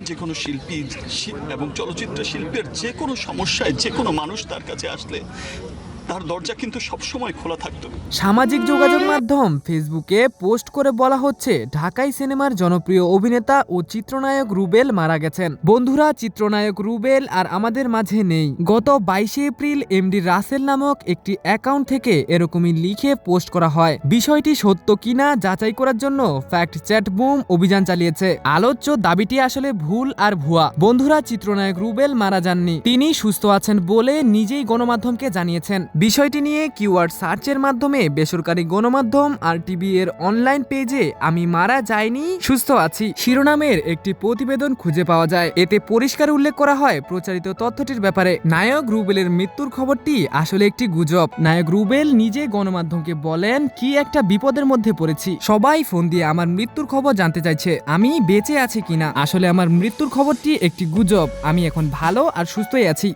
যে কোনো শিল্পী এবং চলচ্চিত্র শিল্পের যে কোনো সমস্যায় যে কোনো মানুষ তার কাছে আসলে তার দরজা কিন্তু সবসময় খোলা থাকতো। সামাজিক যোগাযোগ মাধ্যম ফেসবুকে পোস্ট করে বলা হচ্ছে ঢাকাই সিনেমার জনপ্রিয় অভিনেতা ও চিত্রনায়ক রুবেল মারা গেছেন। বন্ধুরা, চিত্রনায়ক রুবেল আর আমাদের মাঝে নেই। গত 22 এপ্রিল এমডি রাসেল নামক একটি অ্যাকাউন্ট থেকে এরকমই লিখে পোস্ট করা হয়। বিষয়টি সত্য কিনা যাচাই করার জন্য ফ্যাক্ট চ্যাট বুম অভিযান চালিয়েছে। আলোচ্য দাবিটি আসলে ভুল আর ভুয়া। বন্ধুরা, চিত্রনায়ক রুবেল মারা যাননি, তিনি সুস্থ আছেন বলে নিজেই গণমাধ্যমকে জানিয়েছেন। বিষয়টি নিয়ে কিওয়ার্ড সার্চের মাধ্যমে বেসরকারি গণমাধ্যম RTB এর অনলাইন পেজে আমি মারা যাইনি, সুস্থ আছি শিরোনামের একটি প্রতিবেদন খুঁজে পাওয়া যায়। এতে পরিষ্কার উল্লেখ করা হয় প্রচারিত তথ্যটির ব্যাপারে। নায়ক রুবেলের মৃত্যুর খবরটি আসলে একটি গুজব। নায়ক রুবেল নিজে গণমাধ্যমকে বলেন, কি একটা বিপদের মধ্যে পড়েছি, সবাই ফোন দিয়ে আমার মৃত্যুর খবর জানতে চাইছে, আমি বেঁচে আছি কিনা। আসলে আমার মৃত্যুর খবরটি একটি গুজব, আমি এখন ভালো আর সুস্থই আছি।